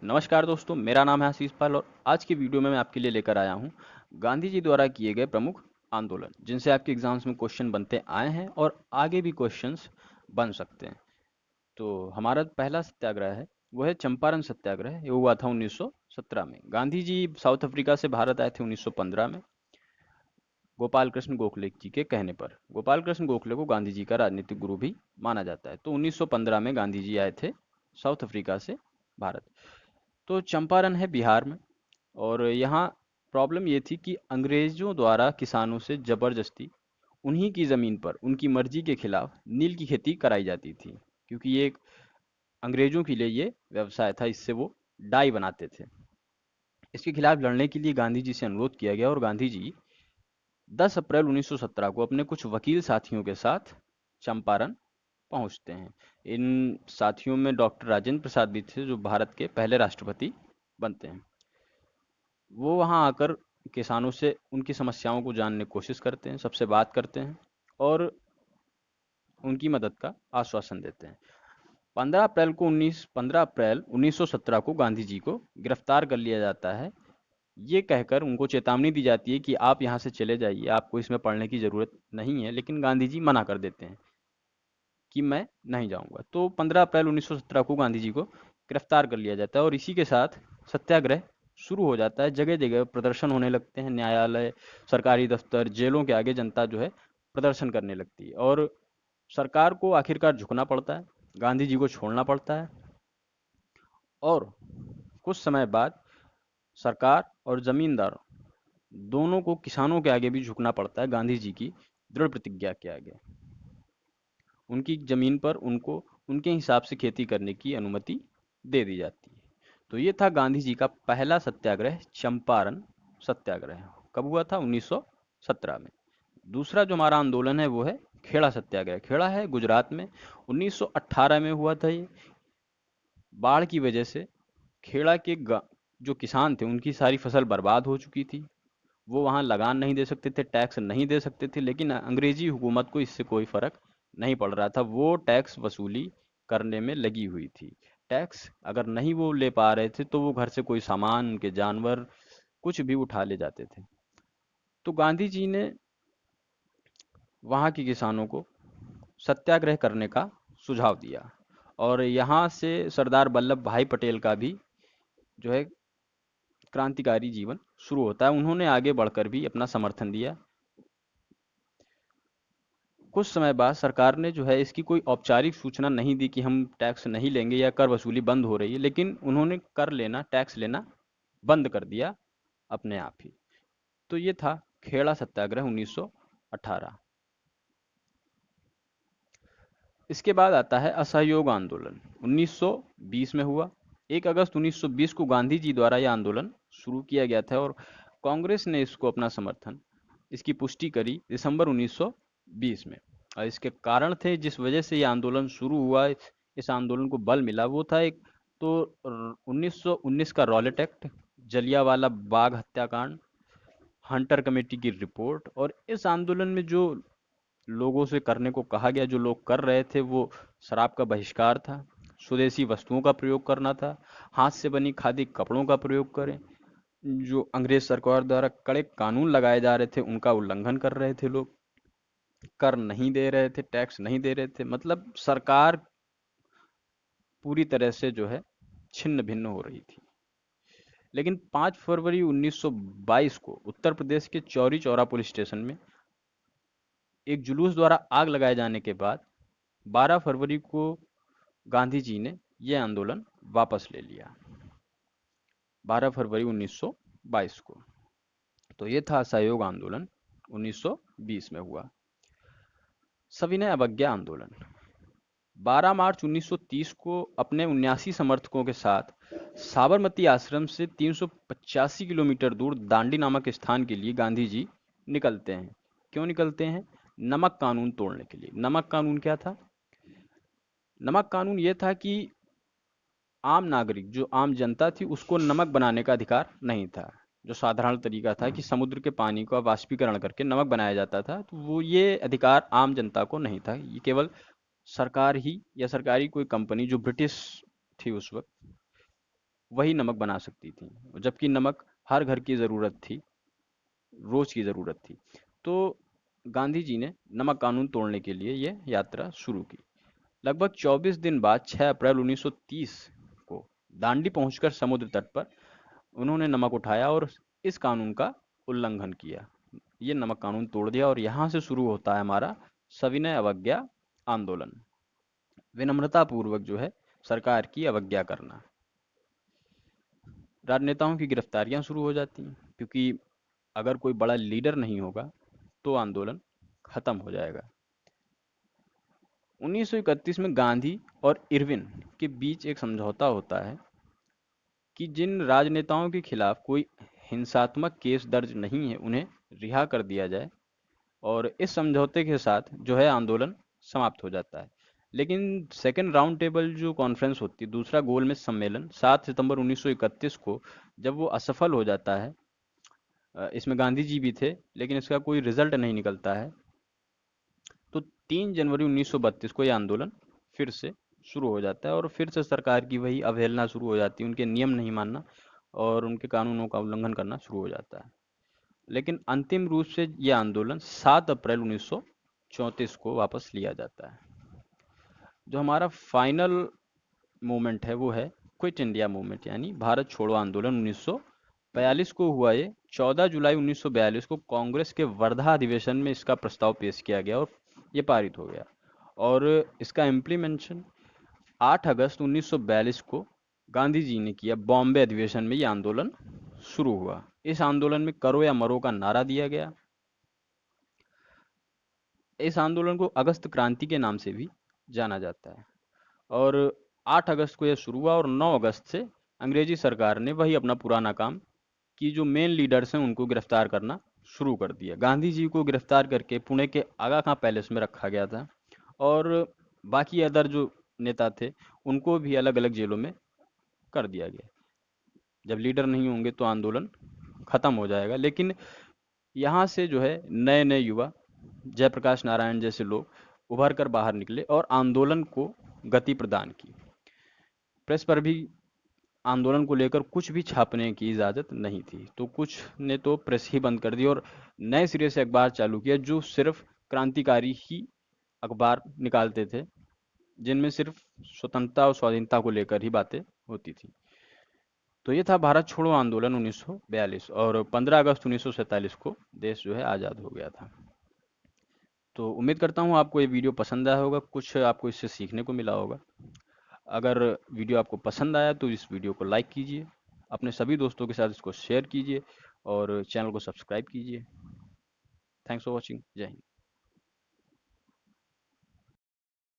नमस्कार दोस्तों, मेरा नाम है आशीष पाल और आज की वीडियो में मैं आपके लिए लेकर आया हूँ गांधी जी द्वारा किए गए प्रमुख आंदोलन, जिनसे आपके एग्जाम्स में क्वेश्चन बनते आए हैं और आगे भी क्वेश्चंस बन सकते हैं। तो हमारा पहला सत्याग्रह है, वो है चंपारण सत्याग्रह। ये हुआ था 1917 में। गांधी जी साउथ अफ्रीका से भारत आए थे 1915 में, गोपाल कृष्ण गोखले जी के कहने पर। गोपाल कृष्ण गोखले को गांधी जी का राजनीतिक गुरु भी माना जाता है। तो 1915 में गांधी जी आए थे साउथ अफ्रीका से भारत। तो चंपारण है बिहार में, और यहाँ प्रॉब्लम ये थी कि अंग्रेजों द्वारा किसानों से जबरदस्ती उन्हीं की ज़मीन पर उनकी मर्जी के खिलाफ नील की खेती कराई जाती थी, क्योंकि ये एक अंग्रेजों के लिए ये व्यवसाय था। इससे वो डाई बनाते थे। इसके खिलाफ लड़ने के लिए गांधी जी से अनुरोध किया गया और गांधी जी 10 अप्रैल 1917 को अपने कुछ वकील साथियों के साथ चंपारण पहुंचते हैं। इन साथियों में डॉक्टर राजेंद्र प्रसाद भी थे, जो भारत के पहले राष्ट्रपति बनते हैं। वो वहाँ आकर किसानों से उनकी समस्याओं को जानने की कोशिश करते हैं, सबसे बात करते हैं और उनकी मदद का आश्वासन देते हैं। 15 अप्रैल 1917 को गांधी जी को गिरफ्तार कर लिया जाता है। ये कहकर उनको चेतावनी दी जाती है कि आप यहाँ से चले जाइए, आपको इसमें पढ़ने की ज़रूरत नहीं है। लेकिन गांधी जी मना कर देते हैं कि मैं नहीं जाऊँगा। तो 15 अप्रैल 1917 को गांधी जी को गिरफ्तार कर लिया जाता है और इसी के साथ सत्याग्रह शुरू हो जाता है। जगह जगह प्रदर्शन होने लगते हैं, न्यायालय, सरकारी दफ्तर, जेलों के आगे जनता जो है प्रदर्शन करने लगती है और सरकार को आखिरकार झुकना पड़ता है, गांधी जी को छोड़ना पड़ता है। और कुछ समय बाद सरकार और जमींदार दोनों को किसानों के आगे भी झुकना पड़ता है, गांधी जी की दृढ़ प्रतिज्ञा के आगे। उनकी ज़मीन पर उनको उनके हिसाब से खेती करने की अनुमति दे दी जाती है। तो ये था गांधी जी का पहला सत्याग्रह, चंपारण सत्याग्रह। कब हुआ था? 1917 में। दूसरा जो हमारा आंदोलन है वो है खेड़ा सत्याग्रह। खेड़ा है गुजरात में, 1918 में हुआ था ये। बाढ़ की वजह से खेड़ा के जो किसान थे उनकी सारी फसल बर्बाद हो चुकी थी। वो वहाँ लगान नहीं दे सकते थे, टैक्स नहीं दे सकते थे, लेकिन अंग्रेजी हुकूमत को इससे कोई फर्क नहीं पड़ रहा था। वो टैक्स वसूली करने में लगी हुई थी। टैक्स अगर नहीं वो ले पा रहे थे तो वो घर से कोई सामान, उनके जानवर, कुछ भी उठा ले जाते थे। तो गांधी जी ने वहाँ के किसानों को सत्याग्रह करने का सुझाव दिया और यहाँ से सरदार वल्लभ भाई पटेल का भी जो है क्रांतिकारी जीवन शुरू होता है। उन्होंने आगे बढ़कर भी अपना समर्थन दिया। कुछ समय बाद सरकार ने जो है इसकी कोई औपचारिक सूचना नहीं दी कि हम टैक्स नहीं लेंगे या कर वसूली बंद हो रही है, लेकिन उन्होंने कर लेना, टैक्स लेना बंद कर दिया अपने आप ही। तो ये था खेड़ा सत्याग्रह 1918। इसके बाद आता है असहयोग आंदोलन, 1920 में हुआ। 1 अगस्त 1920 को गांधी जी द्वारा यह आंदोलन शुरू किया गया था और कांग्रेस ने इसको अपना समर्थन, इसकी पुष्टि करी दिसंबर 1920 में। और इसके कारण थे जिस वजह से ये आंदोलन शुरू हुआ, इस आंदोलन को बल मिला, वो था एक तो 1919 का रॉलेट एक्ट, जलियांवाला बाग हत्याकांड, हंटर कमेटी की रिपोर्ट। और इस आंदोलन में जो लोगों से करने को कहा गया, जो लोग कर रहे थे, वो शराब का बहिष्कार था, स्वदेशी वस्तुओं का प्रयोग करना था, हाथ से बनी खादी कपड़ों का प्रयोग करें। जो अंग्रेज सरकार द्वारा कड़े कानून लगाए जा रहे थे उनका उल्लंघन कर रहे थे लोग, कर नहीं दे रहे थे, टैक्स नहीं दे रहे थे। मतलब सरकार पूरी तरह से जो है छिन्न भिन्न हो रही थी। लेकिन 5 फरवरी 1922 को उत्तर प्रदेश के चौरी चौरा पुलिस स्टेशन में एक जुलूस द्वारा आग लगाए जाने के बाद 12 फरवरी को गांधी जी ने यह आंदोलन वापस ले लिया, 12 फरवरी 1922 को। तो ये था असहयोग आंदोलन, 1920 में हुआ। सविनय अवज्ञा आंदोलन, 12 मार्च 1930 को अपने 79 समर्थकों के साथ साबरमती आश्रम से 385 किलोमीटर दूर दांडी नामक स्थान के लिए गांधी जी निकलते हैं। क्यों निकलते हैं? नमक कानून तोड़ने के लिए। नमक कानून क्या था? नमक कानून ये था कि आम नागरिक, जो आम जनता थी, उसको नमक बनाने का अधिकार नहीं था। जो साधारण तरीका था कि समुद्र के पानी का वाष्पीकरण करके नमक बनाया जाता था, तो वो ये अधिकार आम जनता को नहीं था। ये केवल सरकार ही या सरकारी कोई कंपनी जो ब्रिटिश थी उस वक्त, वही नमक बना सकती थी, जबकि नमक हर घर की ज़रूरत थी, रोज की ज़रूरत थी। तो गांधी जी ने नमक कानून तोड़ने के लिए ये यात्रा शुरू की। लगभग 24 दिन बाद 6 अप्रैल 1930 को दांडी पहुंचकर समुद्र तट पर उन्होंने नमक उठाया और इस कानून का उल्लंघन किया। ये नमक कानून तोड़ दिया और यहाँ से शुरू होता है हमारा सविनय अवज्ञा आंदोलन। विनम्रता पूर्वक जो है सरकार की अवज्ञा करना। राजनेताओं की गिरफ्तारियां शुरू हो जाती हैं, क्योंकि अगर कोई बड़ा लीडर नहीं होगा तो आंदोलन खत्म हो जाएगा। 1931 में गांधी और इरविन के बीच एक समझौता होता है कि जिन राजनेताओं के खिलाफ कोई हिंसात्मक केस दर्ज नहीं है उन्हें रिहा कर दिया जाए, और इस समझौते के साथ जो है आंदोलन समाप्त हो जाता है। लेकिन सेकेंड राउंड टेबल जो कॉन्फ्रेंस होती है, दूसरा गोलमेज सम्मेलन 7 सितंबर 1931 को जब वो असफल हो जाता है, इसमें गांधी जी भी थे लेकिन इसका कोई रिजल्ट नहीं निकलता है, तो 3 जनवरी 1932 को ये आंदोलन फिर से शुरू हो जाता है और फिर से सरकार की वही अवहेलना शुरू हो जाती है, उनके नियम नहीं मानना और उनके कानूनों का उल्लंघन करना शुरू हो जाता है। लेकिन अंतिम रूप से ये आंदोलन 7 अप्रैल 1934 को वापस लिया जाता है। जो हमारा फाइनल मूवमेंट है वो है क्विट इंडिया मूवमेंट, यानी भारत छोड़ो आंदोलन 1942 को हुआ। ये 14 जुलाई 1942 को कांग्रेस के वर्धा अधिवेशन में इसका प्रस्ताव पेश किया गया और ये पारित हो गया, और इसका इम्प्लीमेंटेशन 8 अगस्त 1942 को गांधी जी ने किया। बॉम्बे अधिवेशन में ये आंदोलन शुरू हुआ। इस आंदोलन में करो या मरो का नारा दिया गया। इस आंदोलन को अगस्त क्रांति के नाम से भी जाना जाता है, और 8 अगस्त को यह शुरू हुआ और 9 अगस्त से अंग्रेजी सरकार ने वही अपना पुराना काम कि जो मेन लीडर्स हैं उनको गिरफ्तार करना शुरू कर दिया। गांधी जी को गिरफ्तार करके पुणे के आगा खां पैलेस में रखा गया था, और बाकी अदर जो नेता थे उनको भी अलग अलग जेलों में कर दिया गया। जब लीडर नहीं होंगे तो आंदोलन खत्म हो जाएगा। लेकिन यहाँ से जो है नए नए युवा, जयप्रकाश नारायण जैसे लोग उभर कर बाहर निकले और आंदोलन को गति प्रदान की। प्रेस पर भी आंदोलन को लेकर कुछ भी छापने की इजाज़त नहीं थी, तो कुछ ने तो प्रेस ही बंद कर दी और नए सिरे से अखबार चालू किया जो सिर्फ क्रांतिकारी ही अखबार निकालते थे, जिनमें सिर्फ स्वतंत्रता और स्वाधीनता को लेकर ही बातें होती थी। तो ये था भारत छोड़ो आंदोलन 1942, और 15 अगस्त 1947 को देश जो है आज़ाद हो गया था। तो उम्मीद करता हूँ आपको ये वीडियो पसंद आया होगा, कुछ आपको इससे सीखने को मिला होगा। अगर वीडियो आपको पसंद आया तो इस वीडियो को लाइक कीजिए, अपने सभी दोस्तों के साथ इसको शेयर कीजिए और चैनल को सब्सक्राइब कीजिए। Thanks for watching. जय हिंद।